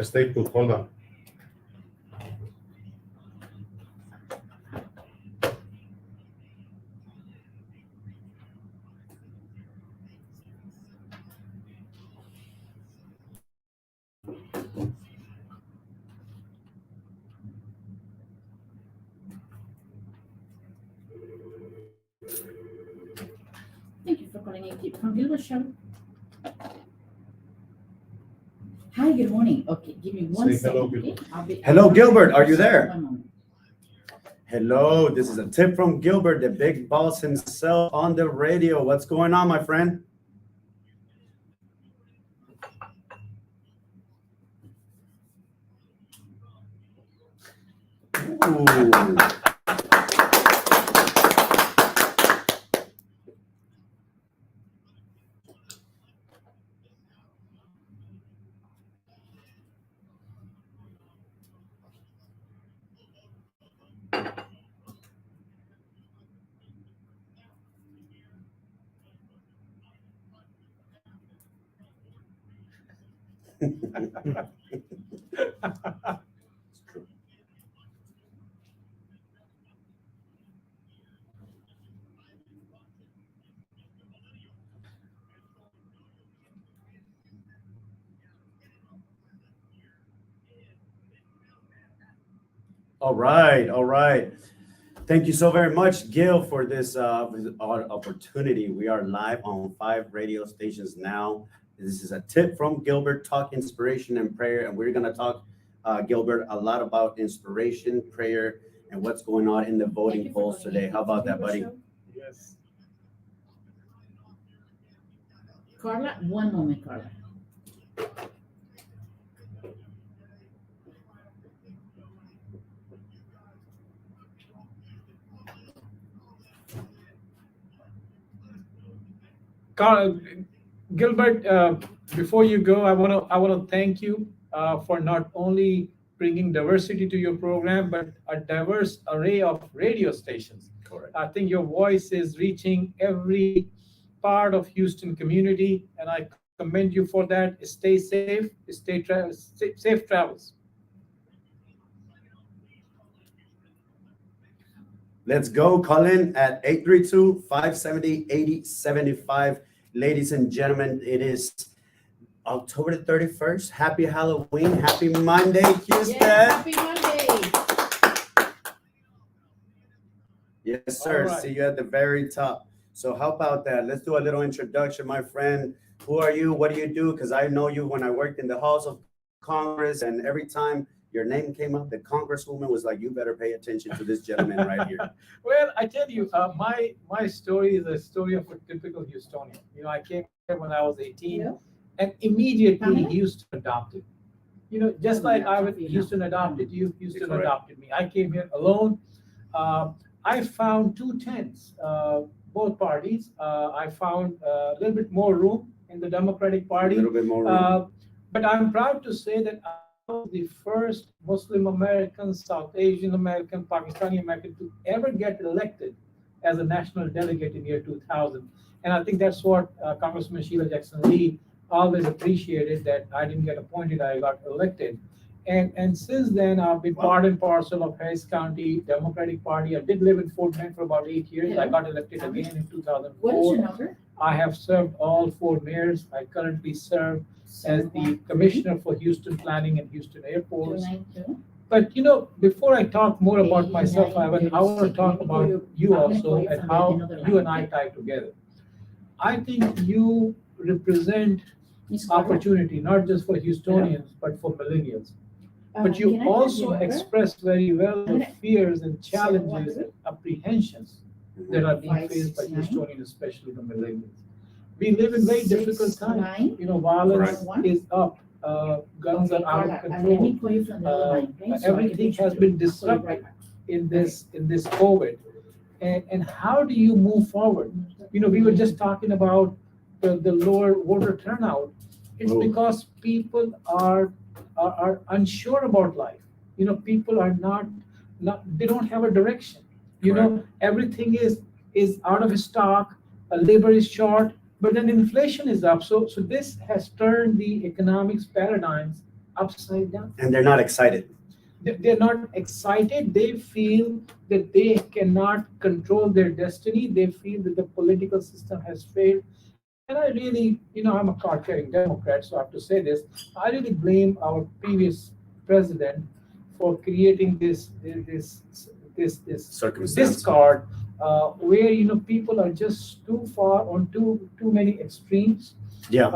Stay put. Hold on. Thank you for calling in from Gilbert Show. Hi, good morning. Okay, give me one Say second. hello, Okay? Gilbert. Hello, Gilbert. Are you there? One moment. Hello, this is a tip from Gilbert, the big boss himself on the radio. What's going on, my friend? Ooh. All right, all right. Thank you so very much, Gil, for this opportunity. We are live on 5 radio stations now. This is a tip from Gilbert, talk inspiration and prayer, and we're gonna talk, Gilbert, a lot about inspiration, prayer, and what's going on in the voting polls today. How about that, buddy? Yes. Carla, one moment, Carla. Gilbert, before you go, I want to thank you for not only bringing diversity to your program, but a diverse array of radio stations. Correct. I think your voice is reaching every part of Houston community, and I commend you for that. Stay safe, safe travels. Let's go. Call in at 832-570-8075. Ladies and gentlemen, it is October the 31st. Happy Halloween. Happy Monday, Houston. Yes, happy Monday. Yes, sir. All right. See you at the very top. So how about that? Let's do a little introduction, my friend. Who are you? What do you do? Because I know you when I worked in the halls of Congress, and every time your name came up, the congresswoman was like, you better pay attention to this gentleman right here. Well, I tell you, my story is a story of a typical Houstonian. You know, I came here when I was 18, Yeah. and immediately Pamela? Houston adopted. You know, just Pamela, like I would, Pamela. Houston adopted you, Houston Correct. adopted me. I came here alone. I found two tents, both parties. I found a little bit more room in the Democratic A Party. little bit more room. But I'm proud to say that I was the first Muslim American, South Asian American, Pakistani American to ever get elected as a national delegate in year 2000. And I think that's what Congressman Sheila Jackson Lee always appreciated, that I didn't get appointed, I got elected. And since then, I've been part and parcel of Harris County Democratic Party. I did live in Fort Bend for about 8 years. I got elected again in 2004. What is your number? I have served all 4 mayors. I currently serve as the Commissioner for Houston Planning and Houston Airports. 292. But you know, before I talk more about myself, I want to talk about you also and how you and I tie together. I think you represent Miss Carla? opportunity, not just for Houstonians, but for millennials. But Can I you have also your number? express very well the fears and challenges, 713? apprehensions that are being faced by 569? Houstonians, especially the millennials. We live in very difficult times. 69? You know, violence Correct. is up, guns Okay, are out of Carla, let control. me call you from the other line, okay? So I can Everything put you has through. been I'll call you disrupted right back. in this COVID. And how do you move forward? You know, we were just talking about the lower voter turnout. It's Oh. because people are unsure about life. You know, people are not they don't have a direction. You know, everything is out of stock, labor is short, but then inflation is up. So this has turned the economics paradigms upside down. And they're not excited. They're not excited. They feel that they cannot control their destiny. They feel that the political system has failed. And I really, I'm a card-carrying Democrat, so I have to say this. I really blame our previous president for creating this Circumstance. discard, where people are just too far on too many extremes. Yeah.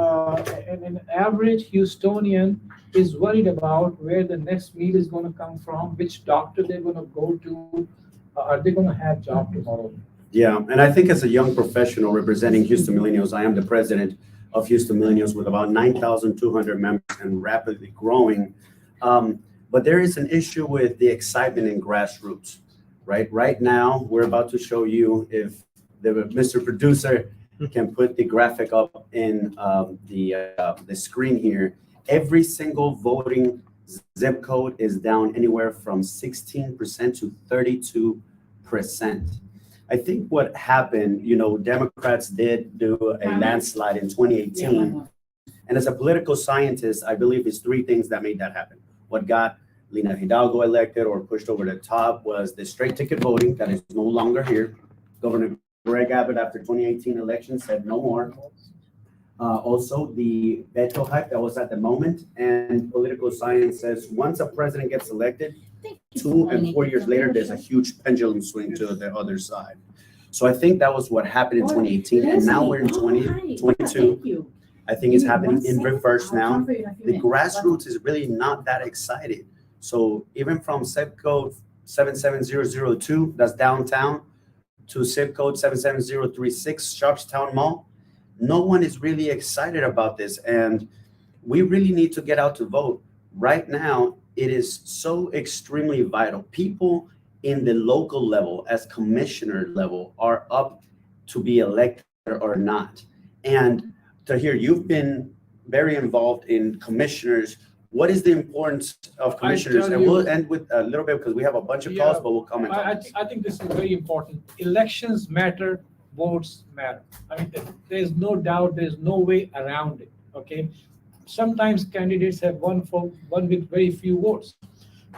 And an average Houstonian is worried about where the next meal is going to come from, which doctor they're going to go to, are they going to have job tomorrow? Yeah, and I think as a young professional representing Houston Millennials, I am the president of Houston Millennials with about 9,200 members and rapidly growing. But there is an issue with the excitement in grassroots, right? Right now, we're about to show you if Mr. Producer can put the graphic up in the screen here. Every single voting zip code is down anywhere from 16% to 32%. I think what happened, Democrats did do a landslide in 2018. And as a political scientist, I believe it's three things that made that happen. What got Lina Hidalgo elected or pushed over the top was the straight ticket voting that is no longer here. Governor Greg Abbott, after 2018 election, said no more. Also, the veto hype that was at the moment, and political science says once a president gets elected, 2 and 4 years later, there's a huge pendulum swing to the other side. So I think that was what happened in 2018, and now we're in 2022. I think it's happening in reverse now. The grassroots is really not that excited. So even from zip code 77002, that's downtown, to zip code 77036, Sharpstown Mall, no one is really excited about this. And we really need to get out to vote. Right now, it is so extremely vital. People in the local level, as commissioner level, are up to be elected or not. And to hear, you've been very involved in commissioners. What is the importance of commissioners? And we'll end with a little bit because we have a bunch of calls, but we'll comment on this. I think this is very important. Elections matter, votes matter. I mean, there's no doubt, there's no way around it, okay? Sometimes candidates have won with very few votes.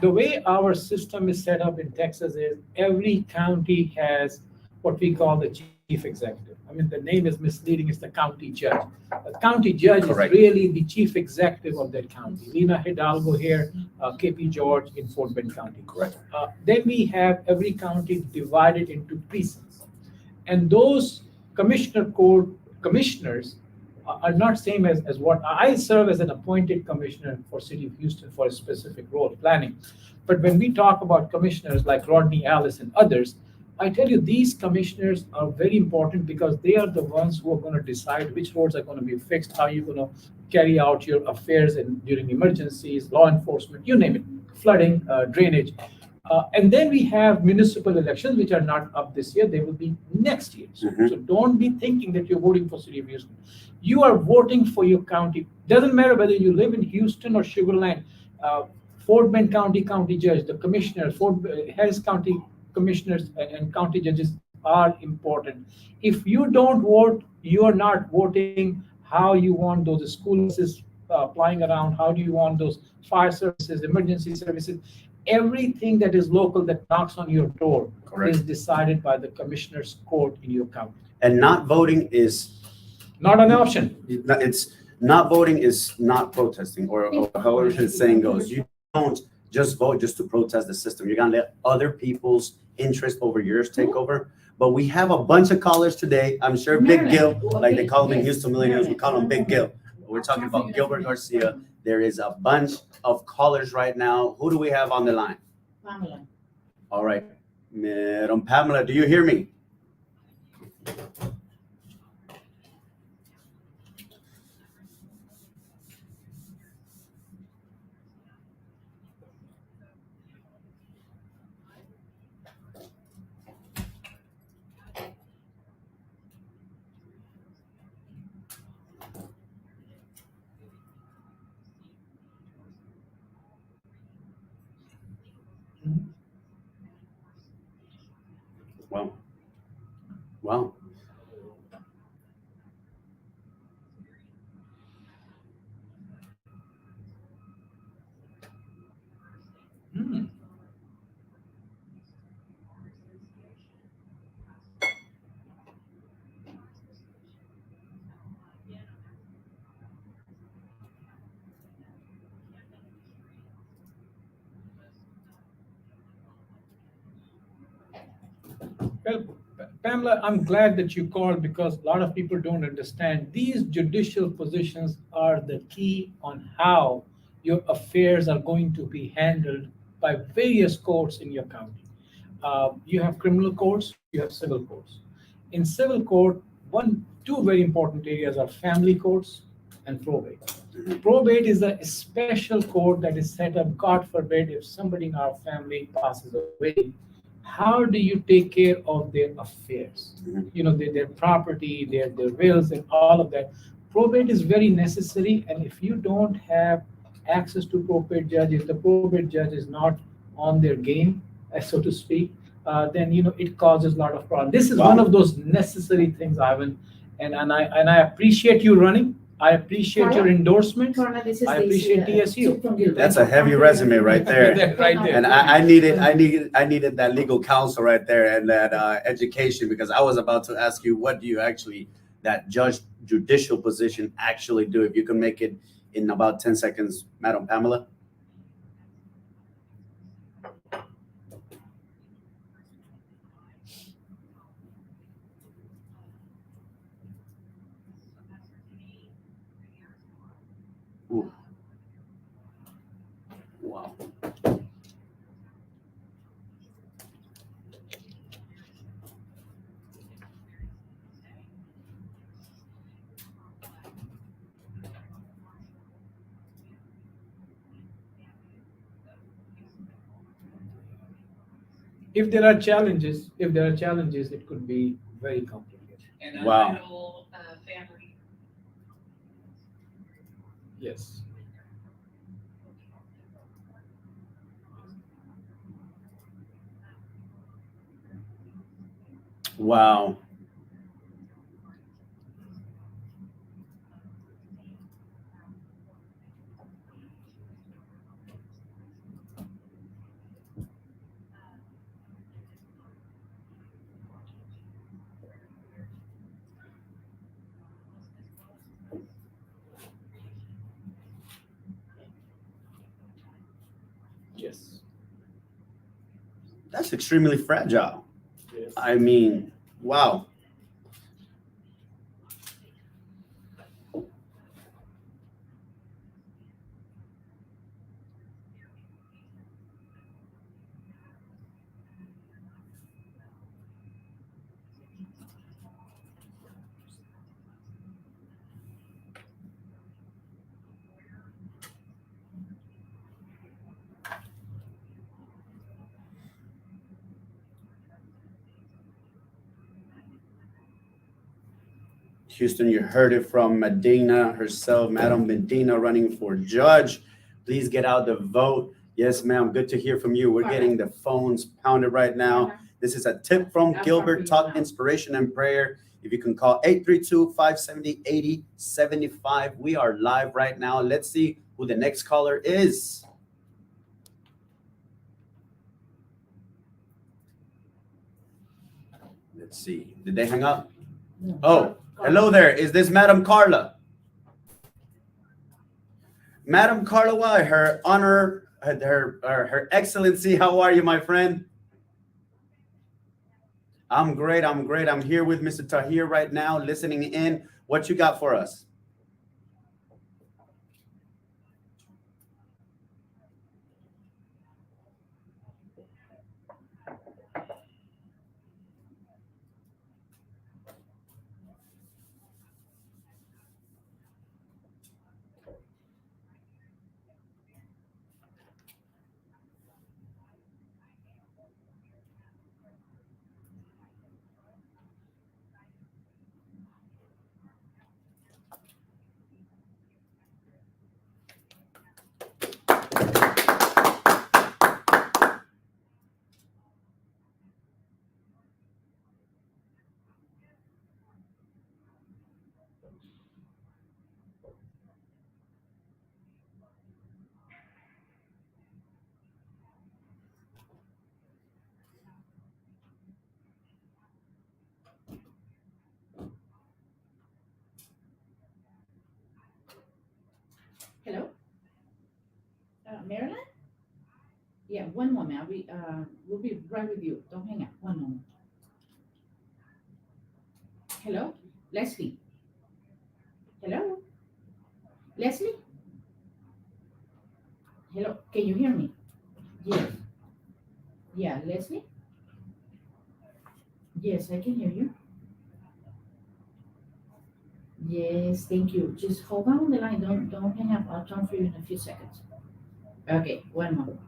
The way our system is set up in Texas is every county has what we call the chief executive. I mean, the name is misleading, it's the county judge. The county judge Correct. is really the chief executive of that county. Lina Hidalgo here, KP George in Fort Bend County. Correct. Then we have every county divided into precincts. And those commissioners are not same as what I serve as an appointed commissioner for City of Houston for a specific role, planning. But when we talk about commissioners like Rodney Ellis and others, I tell you, these commissioners are very important because they are the ones who are going to decide which roads are going to be fixed, how you're going to carry out your affairs during emergencies, law enforcement, you name it, flooding, drainage. And then we have municipal elections, which are not up this year. They will be next year. So don't be thinking that you're voting for City of Houston. You are voting for your county. Doesn't matter whether you live in Houston or Sugar Land. Fort Bend County judge, the commissioners, Harris County commissioners and county judges are important. If you don't vote, you are not voting how you want those school buses flying around, how do you want those fire services, emergency services. Everything that is local that knocks on your door is decided by the commissioner's court in your county. And not voting is not an option. It's not voting is not protesting, or however the saying goes. You don't just vote just to protest the system. You're gonna let other people's interest over yours take over. But we have a bunch of callers today. I'm sure Big Gil, like they call him in Houston Millennials, we call him Big Gil. We're talking about Gilbert Garcia. There is a bunch of callers right now. Who do we have on the line? Pamela. All right. Madam Pamela, do you hear me? Wow. Wow. Well, Pamela, I'm glad that you called because a lot of people don't understand. These judicial positions are the key on how your affairs are going to be handled by various courts in your county. You have criminal courts, you have civil courts. In civil court, two very important areas are family courts and probate. Probate is a special court that is set up, God forbid, if somebody in our family passes away, how do you take care of their affairs? Mhm. Their property, their wills, and all of that. Probate is very necessary, and if you don't have access to probate judge, if the probate judge is not on their game, so to speak, then it causes a lot of problems. This is one Wow. of those necessary things, Ivan, and I appreciate you running. I appreciate your Carla? endorsements. Carla, this is I Stacy, appreciate TSU. Chip from Gilbert. That's a heavy resume right there. Right there. And I needed that legal counsel right there and that education because I was about to ask you what do you actually that judge judicial position actually do? If you can make it in about 10 seconds, Madam Pamela. Ooh, wow. If there are challenges, it could be very complicated. Wow. Yes. Wow. Yes. That's extremely fragile. Yes. I mean, wow. Houston, you heard it from Medina herself, Madam Medina running for judge. Please get out the vote. Yes, ma'am. Good to hear from you. We're getting the phones pounded right now. This is a tip from Gilbert, talk inspiration and prayer. If you can call 832-570-8075. We are live right now. Let's see who the next caller is. Let's see. Did they hang up? Oh, hello there. Is this Madam Carla? Madam Carla White, her honor, her excellency. How are you, my friend? I'm great. I'm great. I'm here with Mr. Tahir right now, listening in. What you got for us? Hello? Marilyn? Yeah, one moment. We'll be right with you. Don't hang up. One moment. Hello? Leslie? Hello? Leslie? Hello? Can you hear me? Yes. Yeah, Leslie? Yes, I can hear you. Yes, thank you. Just hold on the line. Don't hang up. I'll turn for you in a few seconds. Okay, one moment.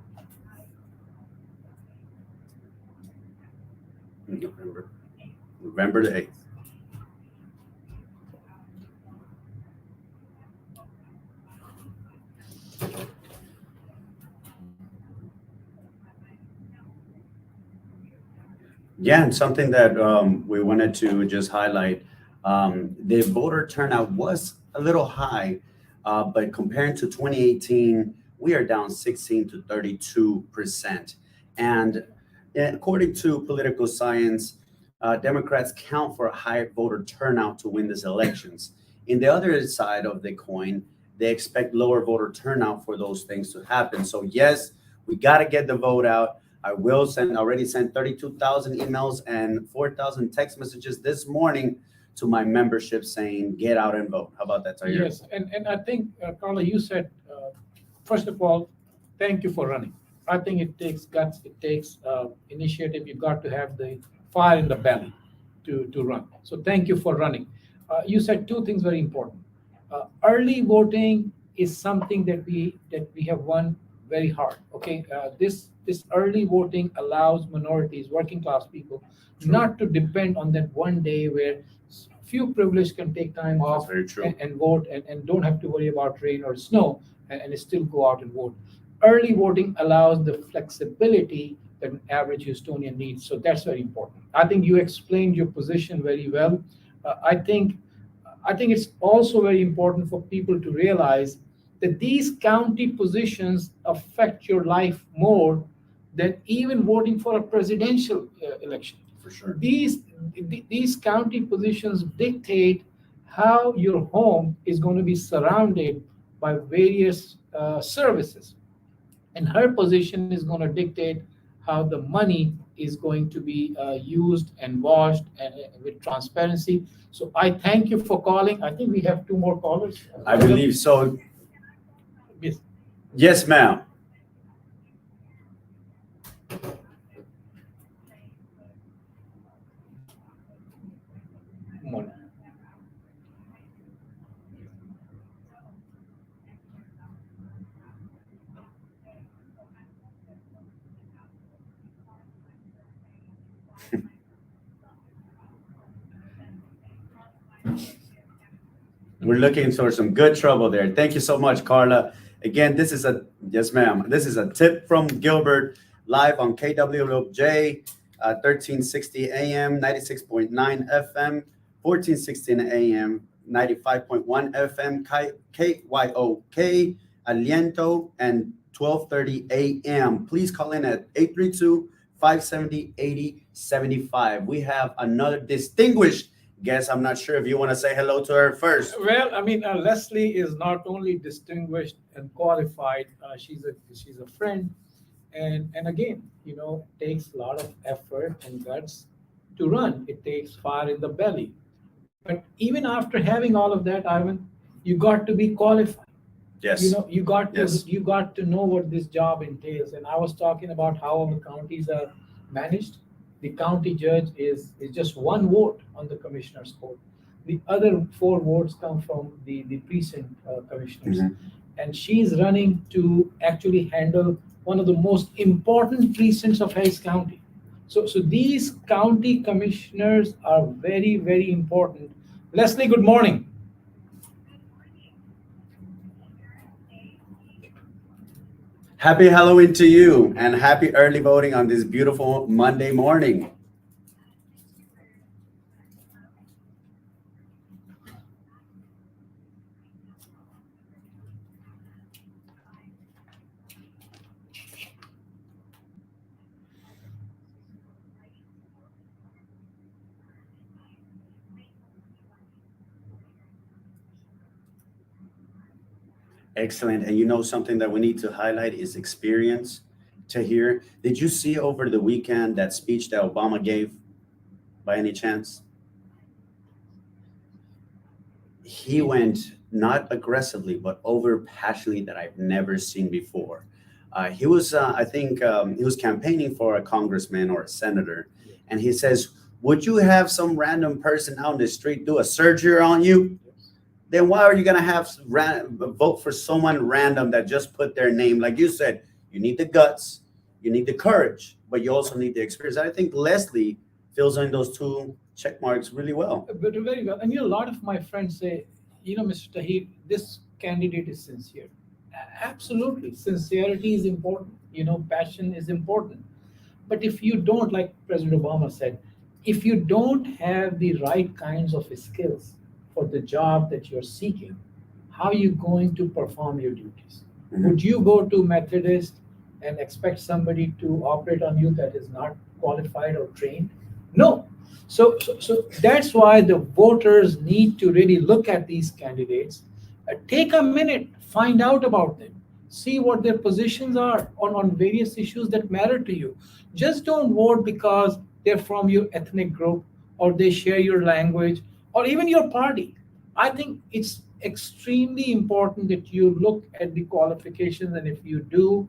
November the 8th. Yeah, and something that we wanted to just highlight, the voter turnout was a little high, but compared to 2018, we are down 16 to 32%. And according to political science, Democrats count for a higher voter turnout to win these elections. In the other side of the coin, they expect lower voter turnout for those things to happen. So yes, we got to get the vote out. I will send already sent 32,000 emails and 4,000 text messages this morning to my membership saying, get out and vote. How about that, Tahir? Yes, and I think, Carla, you said, first of all, thank you for running. I think it takes guts, it takes initiative. You got to have the fire in the belly to run. So thank you for running. You said two things very important. Early voting is something that we have won very hard. Okay, this early voting allows minorities, working class people, True. not to depend on that one day where few privileged can take time That's off very true. and vote and don't have to worry about rain or snow and still go out and vote. Early voting allows the flexibility that an average Houstonian needs. So that's very important. I think you explained your position very well. I think it's also very important for people to realize that these county positions affect your life more than even voting for a presidential election. For sure. These county positions dictate how your home is going to be surrounded by various services, and her position is going to dictate how the money is going to be used and washed and with transparency. So I thank you for calling. I think we have two more callers. I believe so. Yes. Yes, ma'am. Morning. We're looking for some good trouble there. Thank you so much, Carla. Again, this is a, yes, ma'am. This is a tip from Gilbert live on KWJ, 1360 AM, 96.9 FM, 1416 AM, 95.1 FM, KYOK, Aliento, and 1230 AM. Please call in at 832-570-8075. We have another distinguished guest. I'm not sure if you want to say hello to her first. Well, I mean, Leslie is not only distinguished and qualified, she's a friend, and again, it takes a lot of effort and guts to run. It takes fire in the belly. But even after having all of that, Ivan, you got to be qualified. Yes. You got to Yes. you got to know what this job entails. And I was talking about how our counties are managed. The county judge is just one vote on the commissioner's court. The other four votes come from the precinct commissioners. Mhm. And she's running to actually handle one of the most important precincts of Harris County. So these county commissioners are very, very important. Leslie, good morning. Happy Halloween to you and happy early voting on this beautiful Monday morning. Excellent. And something that we need to highlight is experience. Tahir, did you see over the weekend that speech that Obama gave by any chance? he went not aggressively but over passionately that I've never seen before. He was, I think, he was campaigning for a congressman or a senator, and he says, "Would you have some random person out in the street do a surgery on you? Then why are you gonna have vote for someone random that just put their name?" Like you said, you need the guts, you need the courage, but you also need the experience. I think Leslie fills in those two check marks really well. But very well. And a lot of my friends say, Mr. Tahir, this candidate is sincere. Absolutely. Sincerity is important. Passion is important. But if you don't, like President Obama said, if you don't have the right kinds of skills for the job that you're seeking, how are you going to perform your duties? Mhm. Would you go to Methodist and expect somebody to operate on you that is not qualified or trained? No. So that's why the voters need to really look at these candidates, take a minute, find out about them, see what their positions are on various issues that matter to you. Just don't vote because they're from your ethnic group or they share your language or even your party. I think it's extremely important that you look at the qualifications, and if you do,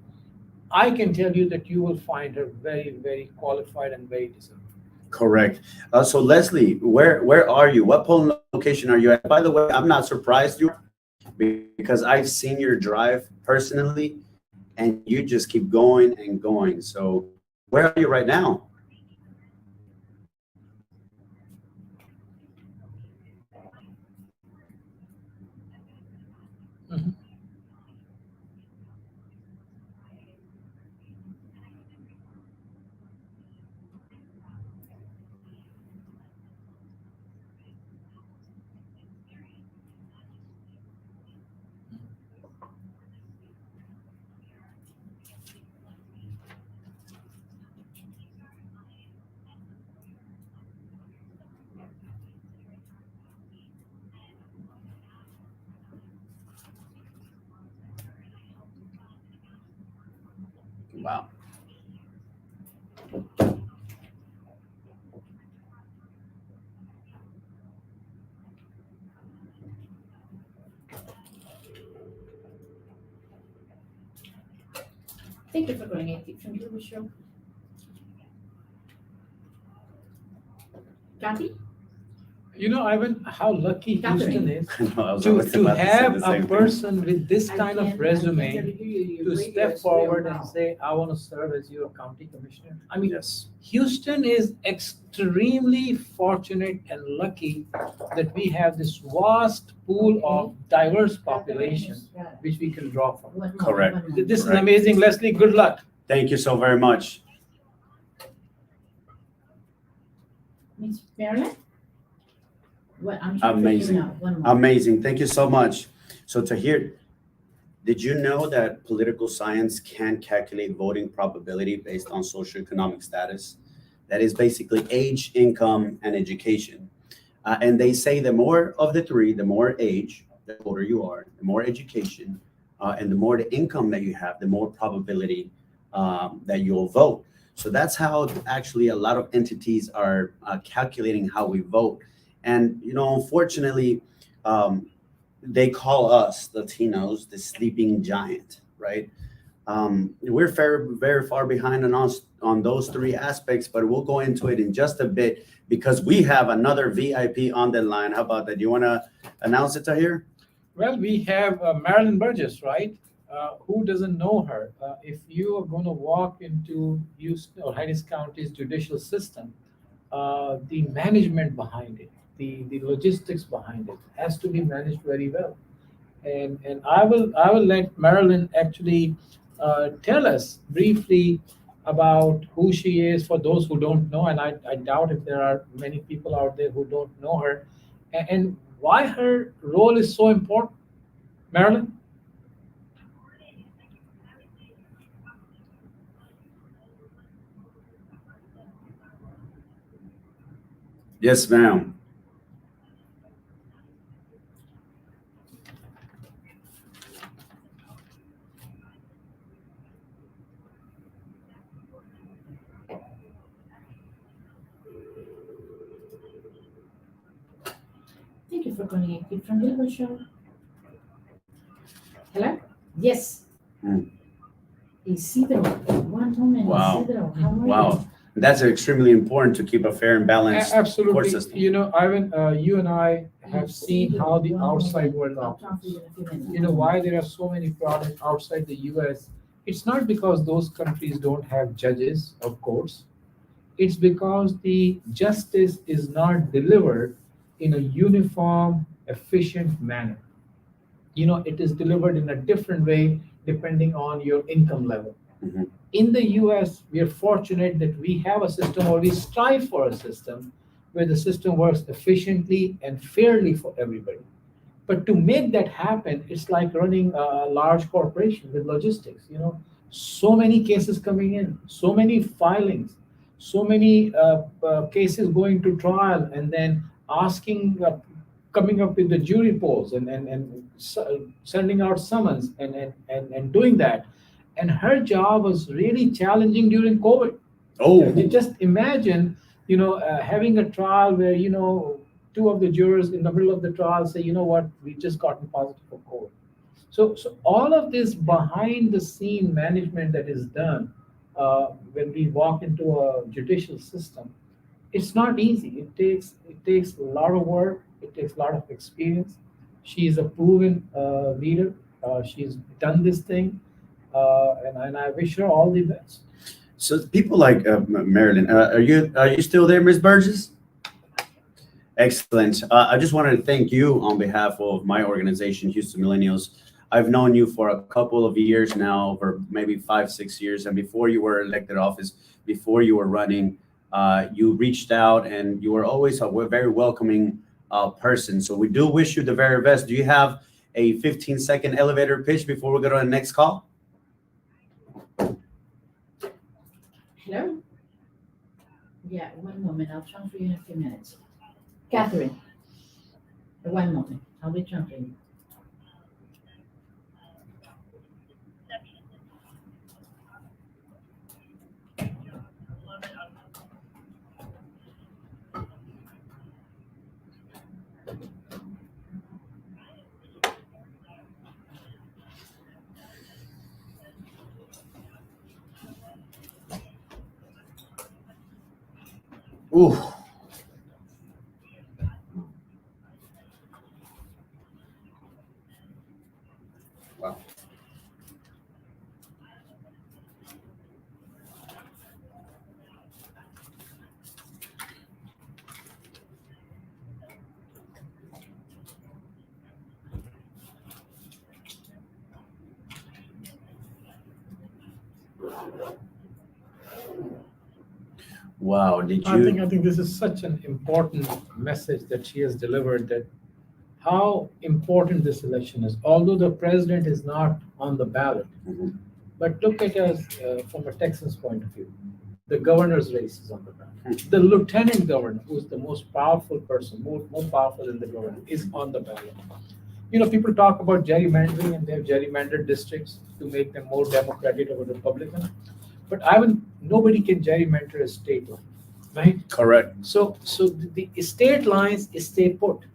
I can tell you that you will find her very, very qualified and very deserving. Correct. So Leslie, where are you? What polling location are you at? By the way, I'm not surprised you are, because I've seen your drive personally, and you just keep going and going. So where are you right now? Mhm. Wow. Thank you for going it. From you, show. Kathy? Ivan, how lucky Houston Catherine. is No, I was to, always to about to say have the a same thing. person with this kind of I resume can hear you. Your to radio step is forward real and loud. say, I want to serve as your county commissioner. I mean, Yes. Houston is extremely fortunate and lucky that we have this vast pool of diverse population which we can draw from. One more, Correct. one more. This is Correct. amazing, Leslie. Good luck. Thank you so very much. Miss Marilyn? What, I'm sorry for you Amazing. now. One more. Amazing. Thank you so much. So Tahir, did you know that political science can calculate voting probability based on socioeconomic status? That is basically age, income, and education. And they say the more of the three, the more age, the older you are, the more education, and the more the income that you have, the more probability that you'll vote. So that's how actually a lot of entities are calculating how we vote. And, unfortunately, um, they call us Latinos the sleeping giant, right? We're very, very far behind on us on those three aspects, but we'll go into it in just a bit because we have another VIP on the line. How about that? Do you want to announce it, Tahir? Well, we have Marilyn Burgess, right? Who doesn't know her? If you are going to walk into Houston or Harris County's judicial system, the management behind it, the logistics behind it has to be managed very well. And I will let Marilyn actually tell us briefly about who she is for those who don't know, and I doubt if there are many people out there who don't know her, and why her role is so important. Marilyn? Yes, ma'am. Thank you for calling a kid from Gilbert Show. Hello? Yes. Mm. Isidro. One moment, Wow. Isidro. How are you? Wow. That's extremely important to keep a fair and balanced court Absolutely. system. You know, Ivan, you and I have seen Isidro, how the one outside moment. world I'll operates. talk to you in a few minutes. You know why there are so many problems outside the US? It's not because those countries don't have judges or courts. It's because the justice is not delivered in a uniform, efficient manner. You know, it is delivered in a different way depending on your income level. Mhm. In the US, we are fortunate that we have a system, or we strive for a system where the system works efficiently and fairly for everybody. But to make that happen, it's like running a large corporation with logistics. You know, so many cases coming in, so many filings, so many cases going to trial, and then asking, coming up with the jury polls, and sending out summons, and doing that. And her job was really challenging during COVID. Oh, You just imagine, having a trial where, two of the jurors in the middle of the trial say, you know what, we just gotten positive for COVID. So all of this behind the scene management that is done when we walk into a judicial system, it's not easy. It takes a lot of work. It takes a lot of experience. She is a proven leader. She's done this thing, and I wish her all the best. so people like Marilyn, are you still there, Ms. Burgess? Excellent. I just wanted to thank you on behalf of my organization, Houston Millennials. I've known you for a couple of years now, for maybe 5, 6 years, and before you were elected office, before you were running, you reached out and you were always a very welcoming person. So we do wish you the very best. Do you have a 15-second elevator pitch before we go to the next call? Hello? Yeah, one moment. I'll transfer you in a few minutes. Catherine, one moment. I'll be transferring you. Ooh. Wow. Wow. Did I think you? I think this is such an important message that she has delivered, that how important this election is. Although the president is not on the ballot, Mhm. but look at us from a Texas point of view. The governor's race is on the ballot. Hmm. The lieutenant governor, who is the most powerful person, more powerful than the governor, is on the ballot. You know, people talk about gerrymandering, and they have gerrymandered districts to make them more Democratic or Republican. But I would nobody can gerrymander a state line, right? Correct. So the state lines stay put,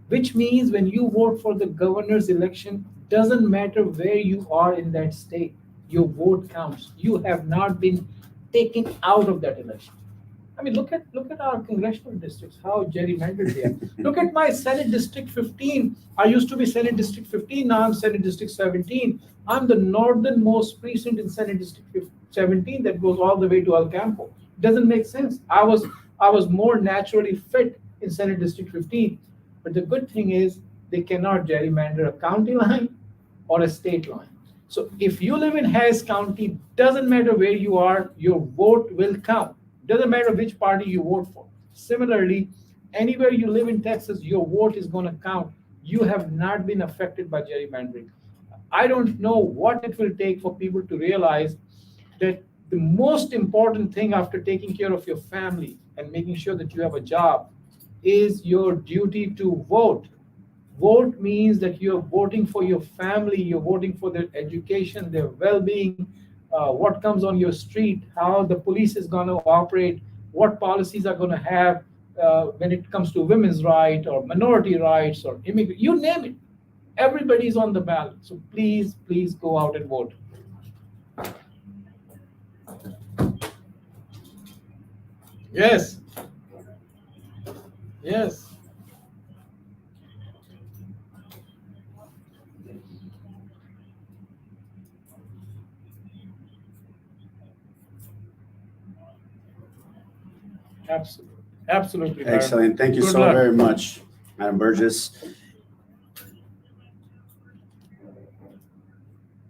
which means when you vote for the governor's election, doesn't matter where you are in that state, your vote counts. You have not been taken out of that election. I mean, look at our congressional districts, how gerrymandered they are. Look at my Senate District 15. I used to be Senate District 15, now I'm Senate District 17. I'm the northernmost precinct in Senate District 17 that goes all the way to El Campo. Doesn't make sense. I was more naturally fit in Senate District 15. But the good thing is they cannot gerrymander a county line or a state line. So if you live in Harris County, doesn't matter where you are, your vote will count. Doesn't matter which party you vote for. Similarly, anywhere you live in Texas, your vote is going to count. You have not been affected by gerrymandering. I don't know what it will take for people to realize that the most important thing after taking care of your family and making sure that you have a job is your duty to vote. Vote means that you're voting for your family, you're voting for their education, their well-being, what comes on your street, how the police is going to operate, what policies are going to have, when it comes to women's rights or minority rights or immigrant, you name it, everybody's on the ballot. So please, please go out and vote. Yes. Yes. Absolutely. Absolutely. Madam. Excellent. Thank you Good so luck. very much, Madam Burgess.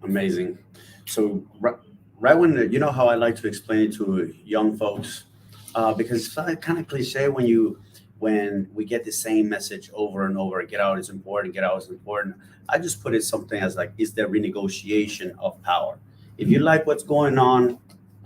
Amazing. So right when you know how I like to explain it to young folks, because it's kind of cliche when we get the same message over and over. Get out is important. Get out is important. I just put it something as like, is there renegotiation of power? If you like what's going on,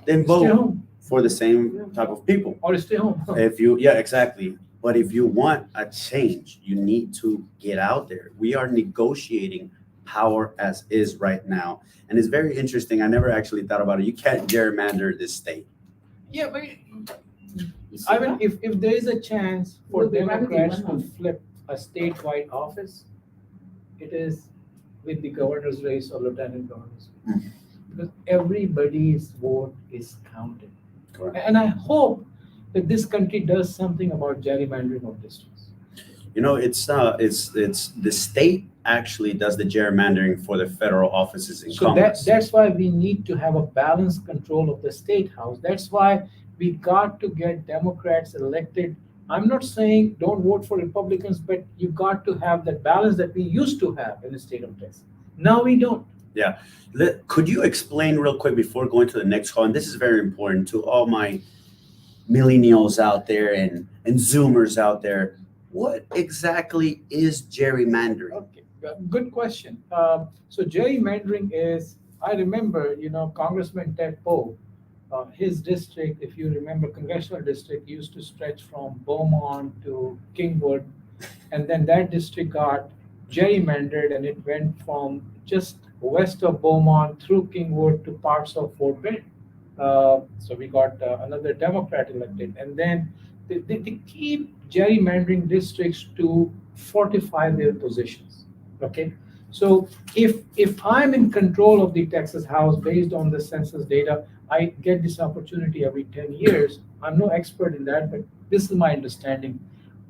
then Stay vote home for the same type of people. or stay home. If you, yeah, exactly. But if you want a change, you need to get out there. We are negotiating power as is right now. And it's very interesting. I never actually thought about it. You can't gerrymander this state. Yeah, but You see I mean, that? if there is a chance for We'll be right with you, Democrats one to more. flip a statewide office, it is with the governor's race or lieutenant governor's race. Mm. Because everybody's vote is counted. Correct. And I hope that this country does something about gerrymandering of districts. You know, it's the state actually does the gerrymandering for the federal offices in So Congress. that's why we need to have a balanced control of the state house. That's why we got to get Democrats elected. I'm not saying don't vote for Republicans, but you got to have that balance that we used to have in the state of Texas. Now we don't. Could you explain real quick before going to the next call? And this is very important to all my millennials out there and Zoomers out there. What exactly is gerrymandering? Okay, good question. So gerrymandering is, I remember, Congressman Ted Poe, his district, if you remember, congressional district used to stretch from Beaumont to Kingwood, and then that district got gerrymandered, and it went from just west of Beaumont through Kingwood to parts of Fort Bend. So we got another Democrat elected, and then they keep gerrymandering districts to fortify their positions. Okay, so if I'm in control of the Texas House based on the census data, I get this opportunity every 10 years. I'm no expert in that, but this is my understanding.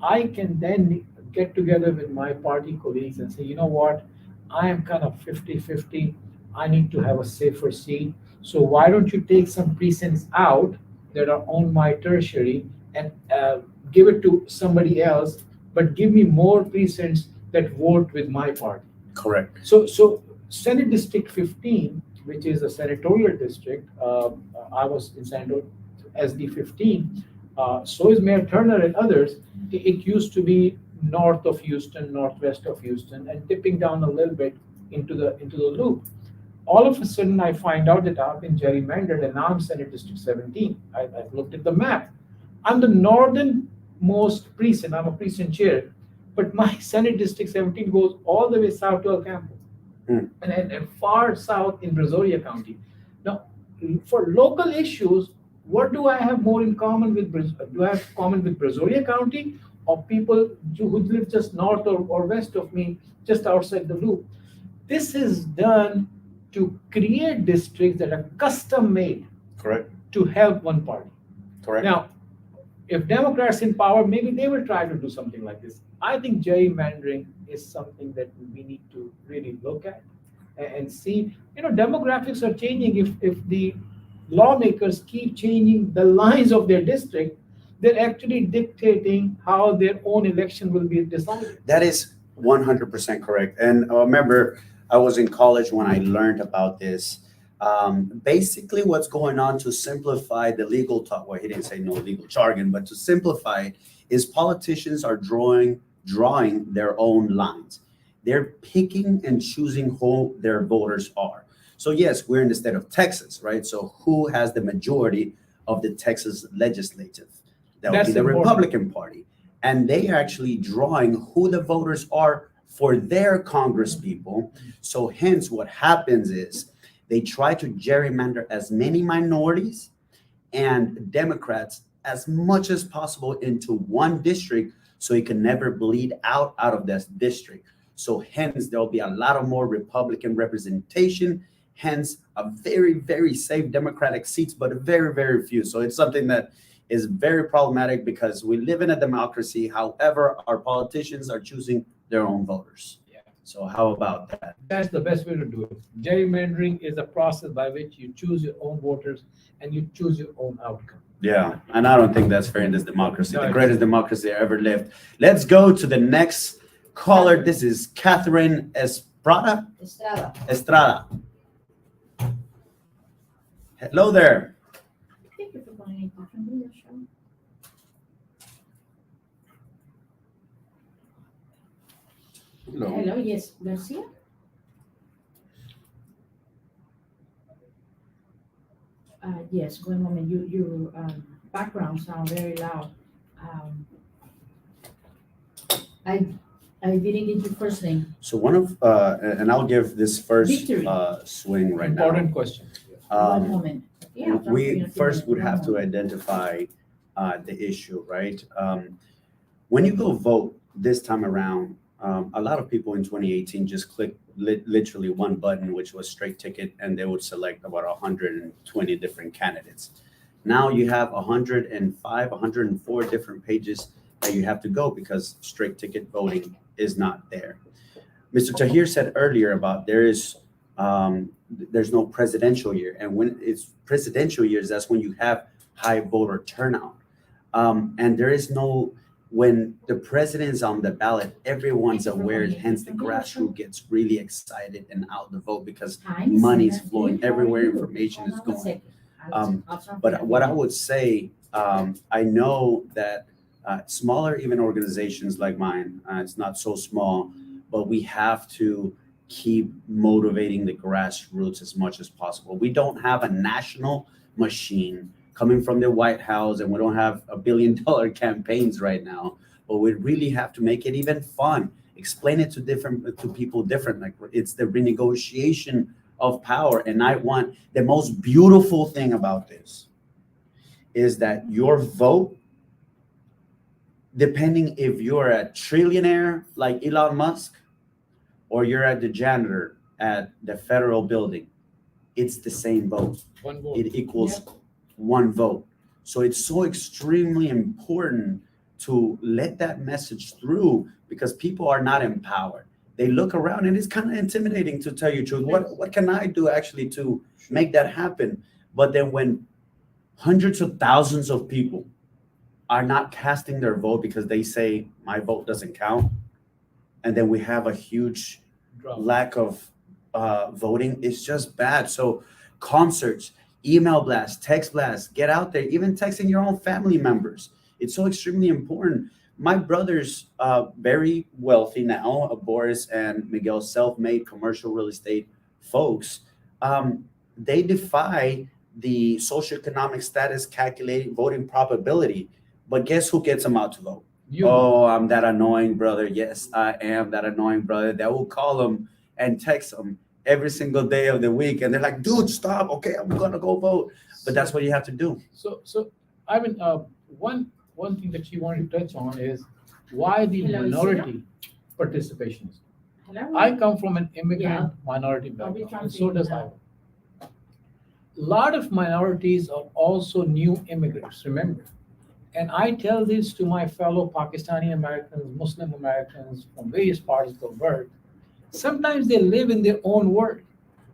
I can then get together with my party colleagues and say, you know what, I am kind of 50-50. I need to have a safer seat. So why don't you take some precincts out that are on my tertiary and give it to somebody else, but give me more precincts that vote with my party. Correct. So Senate District 15, which is a senatorial district, I was in Senatorial SD 15. So is Mayor Turner and others. It used to be north of Houston, northwest of Houston, and dipping down a little bit into the loop. All of a sudden, I find out that I've been gerrymandered, and now I'm Senate District 17. I've looked at the map. I'm the northernmost precinct. I'm a precinct chair, but my Senate District 17 goes all the way south to El Campo, and far south in Brazoria County. Now, for local issues, what do I have more in common with? Do I have common with Brazoria County, or people who live just north or west of me, just outside the loop? This is done to create districts that are custom made Correct. to help one party. Correct. Now, if Democrats in power, maybe they will try to do something like this. I think gerrymandering is something that we need to really look at and see. Demographics are changing. If the lawmakers keep changing the lines of their district, they're actually dictating how their own election will be decided. That is 100% correct. And remember, I was in college when I learned about this. Basically, what's going on to simplify the legal talk, well, he didn't say no legal jargon, but to simplify it, is politicians are drawing their own lines. They're picking and choosing who their voters are. So yes, we're in the state of Texas, right? So who has the majority of the Texas legislative? That would That's be the important. Republican Party. And they are actually drawing who the voters are for their Congress people. So hence what happens is they try to gerrymander as many minorities and Democrats as much as possible into one district so it can never bleed out of this district. So hence there'll be a lot of more Republican representation, hence a very, very safe Democratic seats, but very, very few. So it's something that is very problematic because we live in a democracy. However, our politicians are choosing their own voters. Yeah. So how about that? That's the best way to do it. Gerrymandering is a process by which you choose your own voters and you choose your own outcome. Yeah, and I don't think that's fair in this democracy, the No, greatest democracy ever lived. Let's go to the next caller. This is Catherine Estrada. Hello there. Thank you for calling a different radio show. Hello. Hello, yes, Garcia? Yes, one moment, your background sound very loud. Um, I didn't get your first name. So one of, and I'll give this first Victory. swing right Important now. question. One moment. Yeah, I'll talk to you in We a few first minutes. would One have to moment. identify the issue, right? When you go vote this time around, a lot of people in 2018 just clicked literally one button, which was straight ticket, and they would select about 120 different candidates. Now you have 105, 104 different pages that you have to go because straight ticket voting is not there. Mr. Tahir said earlier about there's no presidential year, and when it's presidential years, that's when you have high voter turnout. And there is no, when the president's on the ballot, everyone's aware, hence the grassroots gets really excited and out the vote because Time is money's sent flowing to you. everywhere, How are you? information is Hold on a going. second. I'll talk to But you. what I would say, I know that smaller even organizations like mine, it's not so small, but we have to keep motivating the grassroots as much as possible. We don't have a national machine coming from the White House, and we don't have $1 billion campaigns right now, but we really have to make it even fun. Explain it to people different. Like it's the renegotiation of power. And I want the most beautiful thing about this is that your vote, depending if you're a trillionaire like Elon Musk or you're at the janitor at the federal building, it's the same vote. One vote. It equals one vote. So it's so extremely important to let that message through because people are not empowered. They look around and it's kind of intimidating, to tell you the truth. What can I do actually to make that happen? But then when hundreds of thousands of people are not casting their vote because they say my vote doesn't count, and then we have a huge lack of voting, it's just bad. So concerts, email blasts, text blasts, get out there, even texting your own family members. It's so extremely important. My brother's very wealthy now, Boris and Miguel, self-made commercial real estate folks. They defy the socioeconomic status calculating voting probability. But guess who gets them out to vote? You. Oh, I'm that annoying brother. Yes, I am that annoying brother that will call them and text them every single day of the week. And they're like, dude, stop. Okay, I'm going to go vote. But that's what you have to do. So I mean, one thing that she wanted to touch on is why the Hello, minority participation. Hello? I come from an immigrant Yeah. minority I'll be background, and so transferring does now. I. A lot of minorities are also new immigrants, remember. And I tell this to my fellow Pakistani Americans, Muslim Americans from various parts of the world. Sometimes they live in their own world.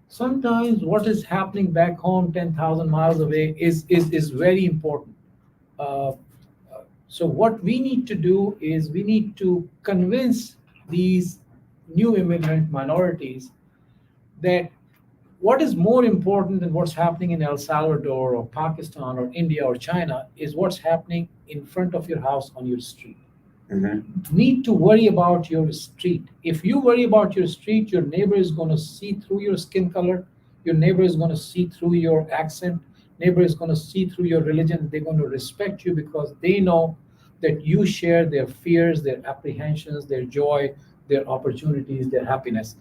Sometimes what is happening back home 10,000 miles away is very important. So what we need to do is we need to convince these new immigrant minorities that what is more important than what's happening in El Salvador or Pakistan or India or China is what's happening in front of your house on your street. Mm-hmm. Need to worry about your street. If you worry about your street, your neighbor is going to see through your skin color. Your neighbor is going to see through your accent. Neighbor is going to see through your religion. They're going to respect you because they know that you share their fears, their apprehensions, their joy, their opportunities, their happiness.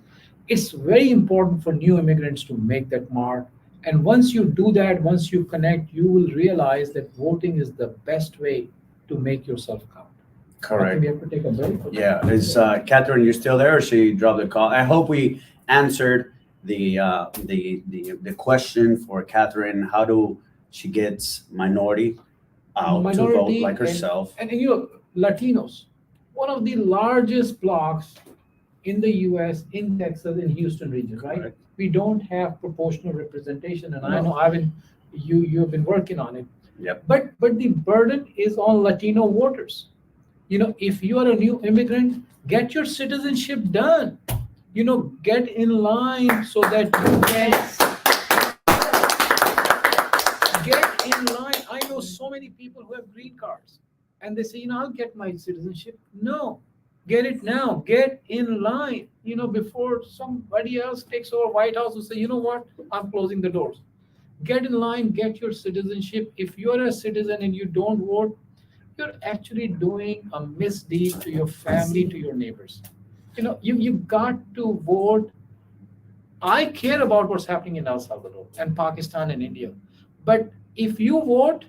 It's very important for new immigrants to make that mark And once you do that, once you connect, you will realize that voting is the best way to make yourself count. I think we have to take a break. Yeah, is Catherine, you still there, or she dropped the call? I hope we answered the question for Catherine. How do she gets minority out to vote Minority like herself? and you know, Latinos, one of the largest blocks in the US, in Texas, in Houston region, right? Correct. We don't have proportional representation, and I No. know I've been you've been working on it. Yep. But the burden is on Latino voters. You know, if you are a new immigrant, get your citizenship done. You know, get in line so that you Yes. get in line. I know so many people who have green cards and they say, you know, I'll get my citizenship. No, get it now. Get in line, you know, before somebody else takes over White House and say, you know what, I'm closing the doors. Get in line, get your citizenship. If you're a citizen and you don't vote, you're actually doing a misdeed to your family, to your neighbors. You know, you got to vote. I care about what's happening in El Salvador and Pakistan and India. But if you vote,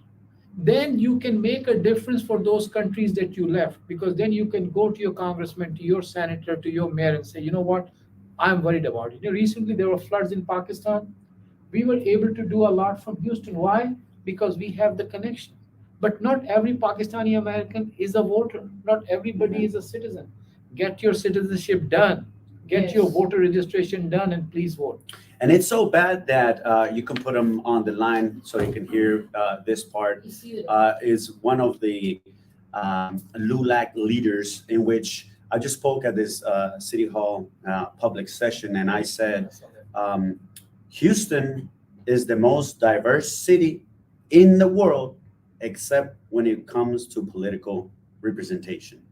then you can make a difference for those countries that you left, because then you can go to your congressman, to your senator, to your mayor and say, you know what, I'm worried about it. You know, recently there were floods in Pakistan. We were able to do a lot from Houston. Why? Because we have the connection. But not every Pakistani American is a voter. Not everybody is a citizen. Get your citizenship done. Get your Yes. voter registration done, and please vote. And it's so bad that you can put them on the line so you can hear this part. Isidro. Is one of the LULAC leaders, in which I just spoke at this City Hall public session, and I said, Houston is the most diverse city in the world, except when it comes to political representation.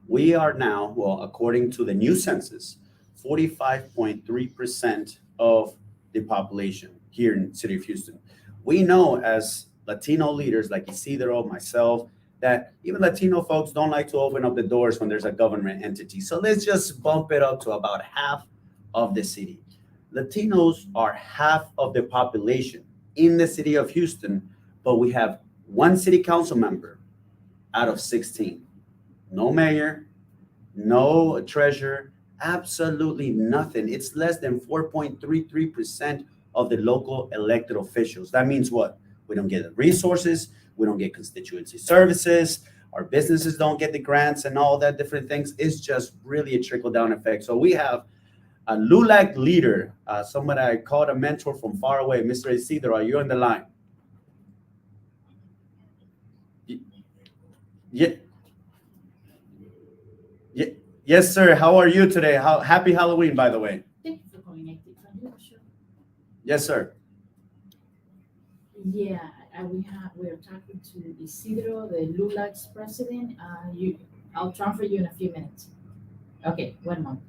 We are now, well, according to the new census, 45.3% of the population here in the city of Houston. We know as Latino leaders like Isidro, myself, that even Latino folks don't like to open up the doors when there's a government entity. So let's just bump it up to about half of the city. Latinos are half of the population in the city of Houston, but we have one city council member out of 16. No mayor, no treasurer, absolutely nothing. It's less than 4.33% of the local elected officials. That means what? We don't get the resources, we don't get constituency services, our businesses don't get the grants and all that different things. It's just really a trickle down effect. So we have a LULAC leader, someone I called a mentor from far away. Mr. Isidro, are you on the line? Yeah. Yes, sir. How are you today? Happy Halloween, by the way. Thank you for calling Active Radio Show. Yes, sir. Yeah, we're talking to Isidro, the LULAC's president. I'll transfer you in a few minutes. Okay, one moment.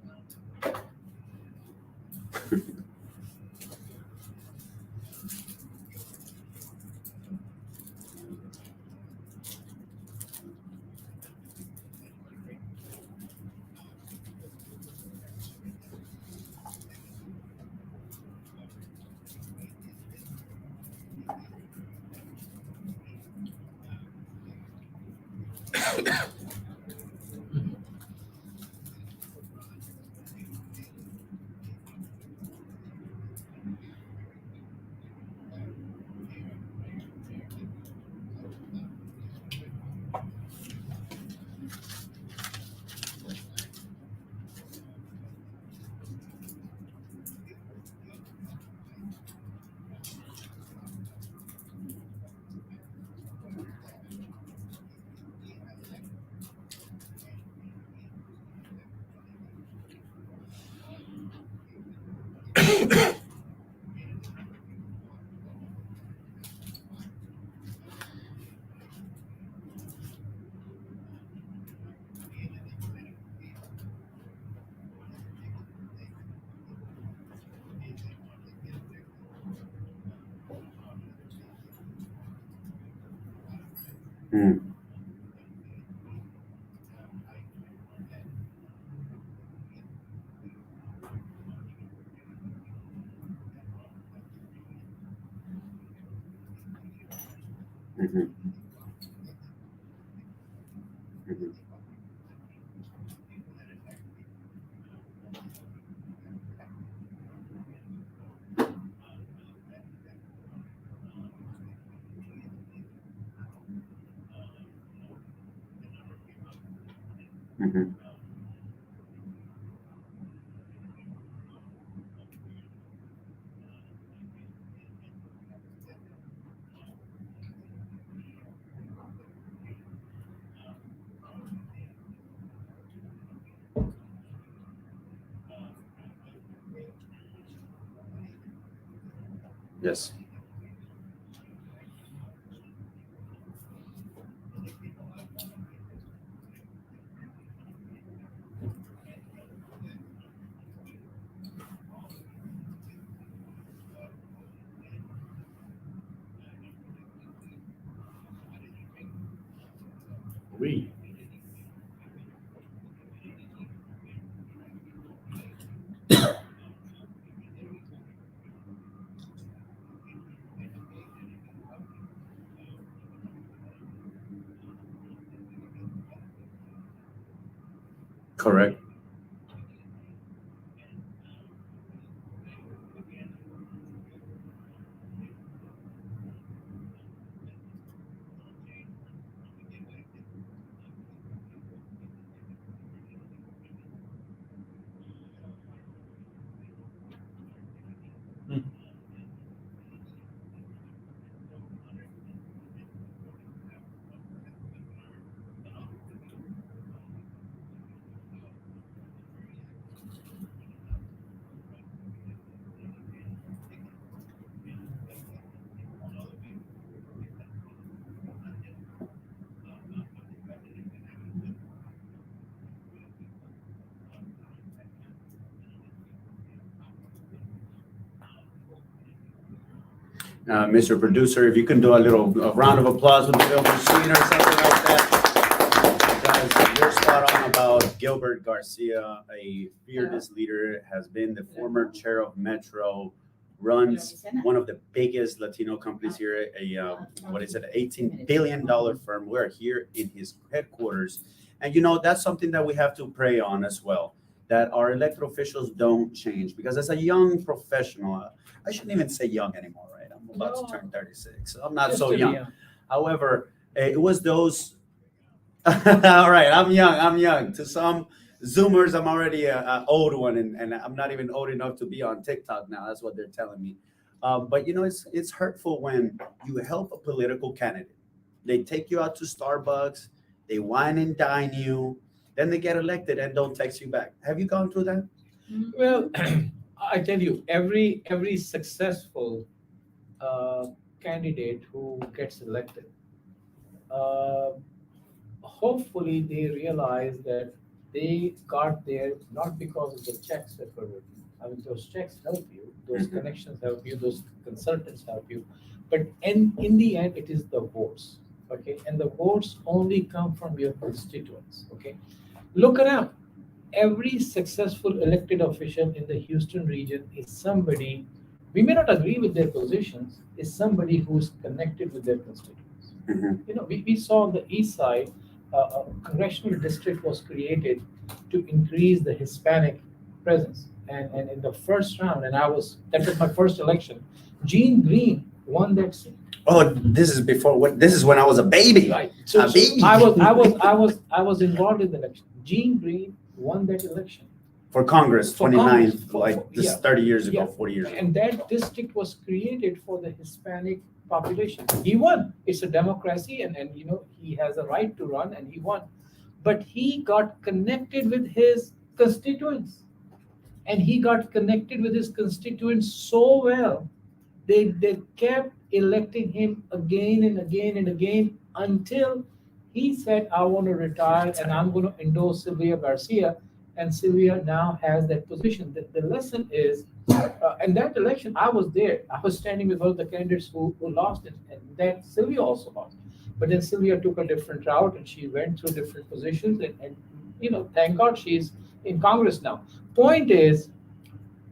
Mm. Mhm. Mhm. Mhm. Yes. We. Correct. Mr. Producer, if you can do a round of applause with the film machine or something like that. Guys, you're spot on about Gilbert Garcia, a fearless leader, has been the former chair of Metro, runs one of the biggest Latino companies here, what is it, $18 billion firm. We're here in his headquarters. And that's something that we have to pray on as well, that our elected officials don't change. Because as a young professional, I shouldn't even say young anymore, right? I'm about to turn 36. So I'm not so young. However, it was those. All right, I'm young. I'm young. To some Zoomers, I'm already an old one, and I'm not even old enough to be on TikTok now. That's what they're telling me. But it's hurtful when you help a political candidate. They take you out to Starbucks, they wine and dine you, then they get elected and don't text you back. Have you gone through that? Well, I tell you, every successful uh, candidate who gets elected, uh, hopefully they realize that they got there not because of the checks that were written. I mean, those checks help you, those Mhm. connections help you, those consultants help you, but in the end, it is the votes. Okay, and the votes only come from your constituents. Okay, look around. Every successful elected official in the Houston region is somebody, we may not agree with their positions, is somebody who's connected with their constituents. Mhm. We saw on the east side, a congressional district was created to increase the Hispanic presence. And in the first round, that was my first election, Gene Green won that seat. Oh, this is before what? This is when I was a baby. Right. So, A so baby. I was involved in the election. Gene Green won that election. For Congress, For 29, Congress, like this yeah. 30 years ago, Yeah. 40 years ago. And that district was created for the Hispanic population. He won. It's a democracy, and he has a right to run, and he won. But he got connected with his constituents, and he got connected with his constituents so well, they kept electing him again and again and again until he said, I want to retire and I'm going to endorse Sylvia Garcia. And Sylvia now has that position. The lesson is, in that election, I was there. I was standing with one of the candidates who lost it, and that Sylvia also lost. But then Sylvia took a different route and she went through different positions. And thank God she's in Congress now. Point is,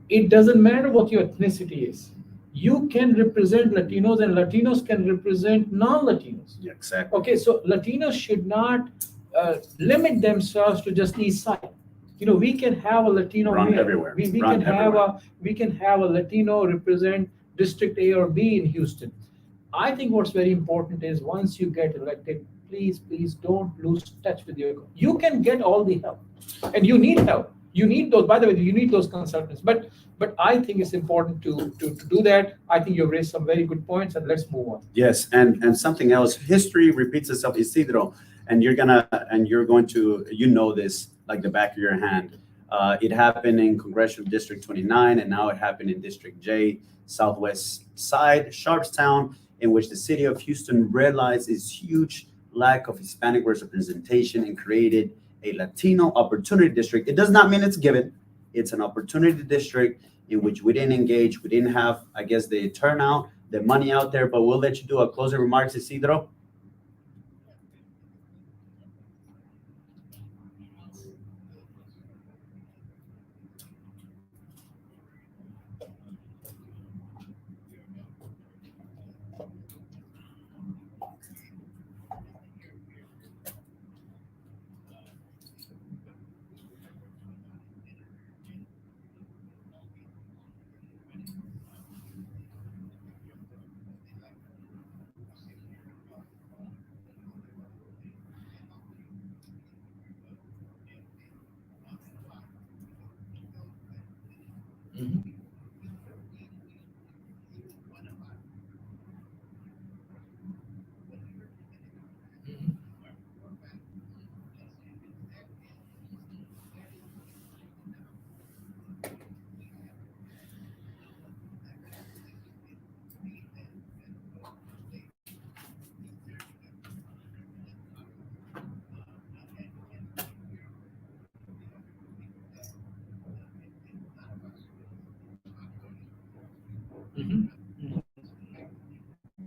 it doesn't matter what your ethnicity is. You can represent Latinos and Latinos can represent non-Latinos. Yeah, exactly. Okay, so Latinos should not limit themselves to just East Side. You know, we can have a Latino Run mayor. everywhere. We Run can have everywhere. a Latino represent District A or B in Houston. I think what's very important is once you get elected, please don't lose touch with your. You can get all the help, and you need help. You need those. By the way, you need those consultants. But I think it's important to do that. I think you've raised some very good points, and let's move on. Yes, and something else. History repeats itself, Isidro, and you're going to this like the back of your hand. It happened in Congressional District 29, and now it happened in District J, Southwest Side, Sharpstown, in which the city of Houston realized its huge lack of Hispanic representation and created a Latino opportunity district. It does not mean it's given. It's an opportunity district in which we didn't engage. We didn't have, I guess, the turnout, the money out there, but we'll let you do a closing remarks, Isidro.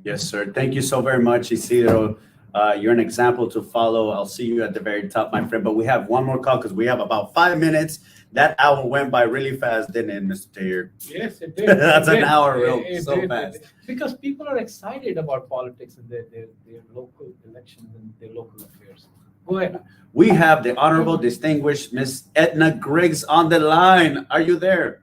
Yes, sir. Thank you so very much, Isidro. You're an example to follow. I'll see you at the very top, my friend. But we have one more call because we have about 5 minutes. That hour went by really fast, didn't it, Mr. Taylor? Yes, it did. That's It an did. hour real It so did. fast. Because people are excited about politics and their local elections and their local affairs. Go ahead. We have the honorable, distinguished Miss Edna Griggs on the line. Are you there?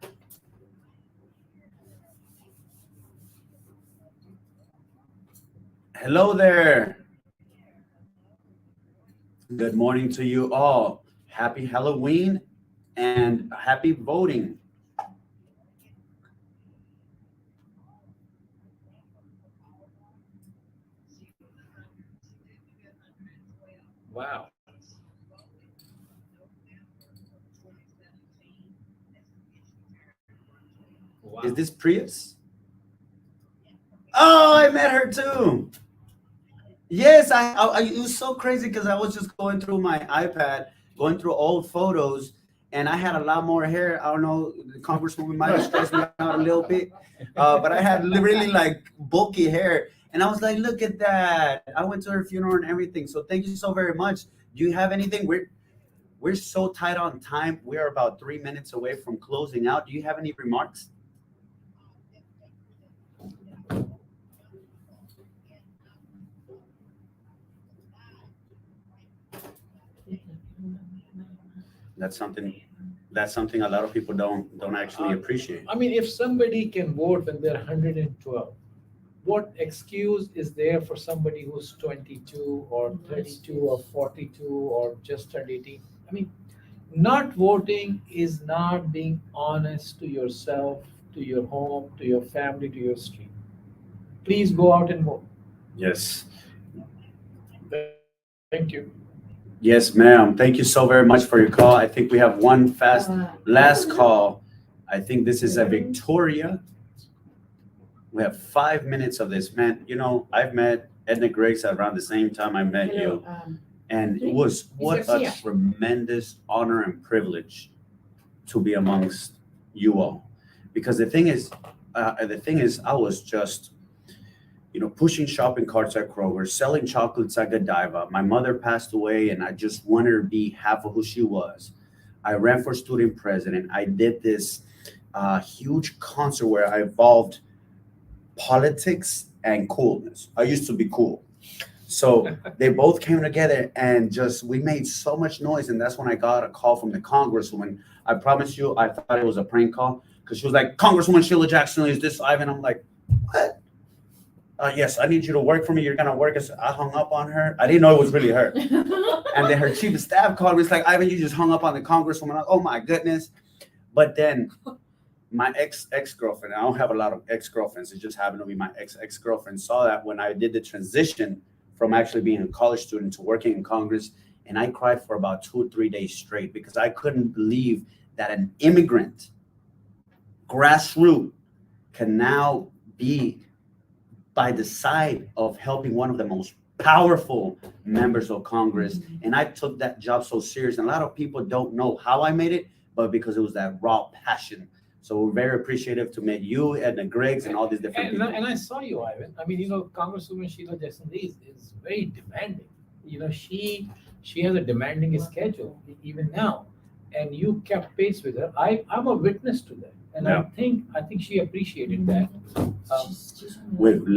Hello there. Good morning to you all. Happy Halloween and happy voting. Wow. Wow. Is this Prius? Oh, I met her too. Yes, it was so crazy because I was just going through my iPad, going through old photos, and I had a lot more hair. I don't know, the congresswoman might have stressed me out a little bit, but I had really like bulky hair, and I was like, look at that. I went to her funeral and everything. So thank you so very much. Do you have anything? We're so tight on time. We are about 3 minutes away from closing out. Do you have any remarks? That's something a lot of people don't actually appreciate. I mean, if somebody can vote when they're 112, what excuse is there for somebody who's 22 or 32 or 42 or just turned 18? I mean, not voting is not being honest to yourself, to your home, to your family, to your street. Please go out and vote. Yes. Thank you. Yes, ma'am. Thank you so very much for your call. I think we have one last call. I think this is a Victoria. We have 5 minutes of this, man. You know, I've met Edna Griggs around the same time I met you, and it was what a Garcia. tremendous honor and privilege to be amongst you all. Because the thing is, I was just, pushing shopping carts at Kroger, selling chocolates at Godiva. My mother passed away, and I just wanted her to be half of who she was. I ran for student president. I did this huge concert where I involved politics and coolness. I used to be cool. So they both came together and just we made so much noise. And that's when I got a call from the congresswoman. I promise you, I thought it was a prank call because she was like, Congresswoman Sheila Jackson, is this Ivan? I'm like, what? Yes, I need you to work for me. You're gonna work. I hung up on her. I didn't know it was really her. And then her chief of staff called me. It's like, Ivan, you just hung up on the congresswoman. Oh my goodness. But then my ex-girlfriend, I don't have a lot of ex-girlfriends. It just happened to be my ex-girlfriend saw that when I did the transition from actually being a college student to working in Congress. And I cried for about 2 or 3 days straight because I couldn't believe that an immigrant grassroots can now be by the side of helping one of the most powerful members of Congress. And I took that job so serious. And a lot of people don't know how I made it, but because it was that raw passion. So we're very appreciative to meet you and the Gregs and all these different people. And I saw you, Ivan. I mean, Congresswoman Sheila Jackson is very demanding. She has a demanding schedule even now, and you kept pace with her. I'm a witness to that, and Yeah. I think she appreciated that. With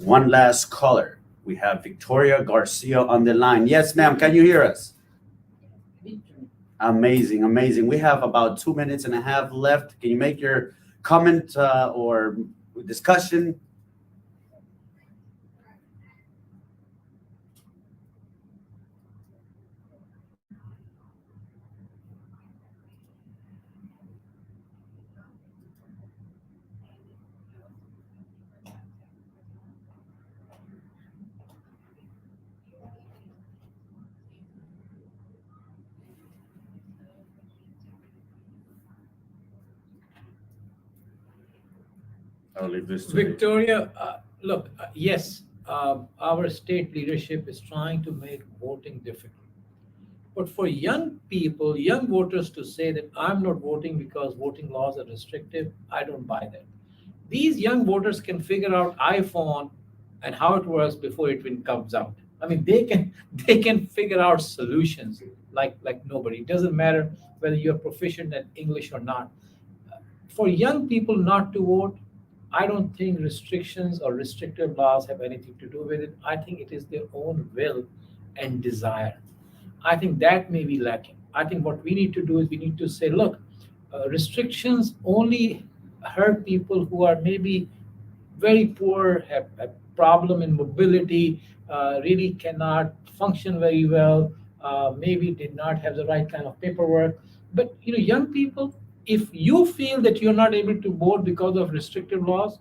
one last caller, we have Victoria Garcia on the line. Yes, ma'am. Can you hear us? Amazing, amazing. We have about 2 minutes and a half left. Can you make your comment or discussion? I'll leave this to you. Victoria, look, yes, our state leadership is trying to make voting difficult. But for young people, young voters to say that I'm not voting because voting laws are restrictive, I don't buy that. These young voters can figure out iPhone and how it works before it even comes out. I mean, they can figure out solutions like nobody. It doesn't matter whether you're proficient at English or not. For young people not to vote, I don't think restrictions or restrictive laws have anything to do with it. I think it is their own will and desire. I think that may be lacking. I think what we need to do is we need to say, look, restrictions only hurt people who are maybe very poor, have a problem in mobility, really cannot function very well, maybe did not have the right kind of paperwork. But young people, if you feel that you're not able to vote because of restrictive laws,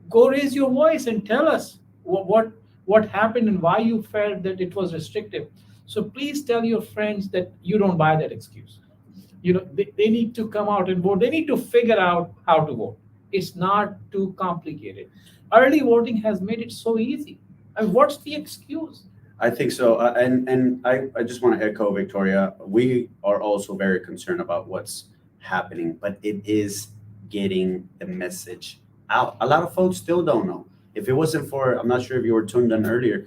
go raise your voice and tell us what happened and why you felt that it was restrictive. So please tell your friends that you don't buy that excuse. They need to come out and vote. They need to figure out how to vote. It's not too complicated. Early voting has made it so easy. I mean, what's the excuse? I think so. And I just want to echo Victoria. We are also very concerned about what's happening, but it is getting the message out. A lot of folks still don't know. If it wasn't for, I'm not sure if you were tuned in earlier.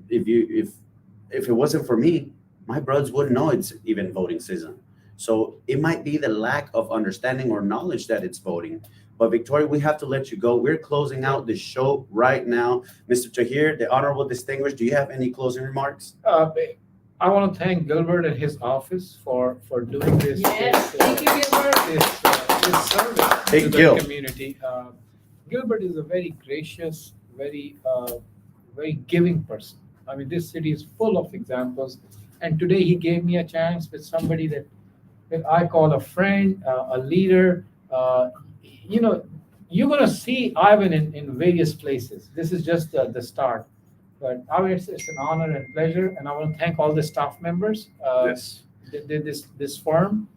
If it wasn't for me, my brothers wouldn't know it's even voting season. So it might be the lack of understanding or knowledge that it's voting. But Victoria, we have to let you go. We're closing out the show right now. Mr. Tahir, the honorable distinguished, do you have any closing remarks? I want to thank Gilbert and his office for doing this. Yes, thank you, Gilbert. This service Hey, to Gil. the community. Gilbert is a very gracious, very giving person. I mean, this city is full of examples. And today he gave me a chance with somebody that I call a friend, a leader. You're going to see Ivan in various places. This is just the start. But it's an honor and pleasure. And I want to thank all the staff members. Yes. This firm.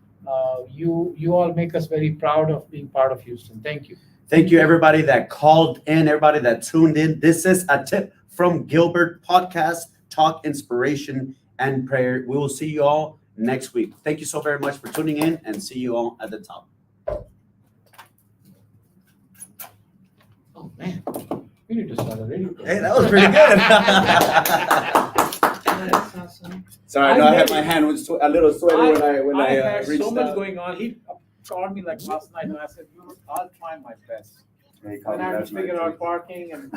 You all make us very proud of being part of Houston. Thank you. Thank you, everybody that called in, everybody that tuned in. This is a tip from Gilbert podcast, talk, inspiration, and prayer. We will see you all next week. Thank you so very much for tuning in, and see you all at the top. Oh man, we need to start a radio program. Hey, that was pretty good. That's awesome. Sorry, I know I had my hand was a little sweaty when I had reached so much out. going on. He called me like last night, and I said, I'll try my best. Yeah, he called And me I have last to night, figure too. out parking and,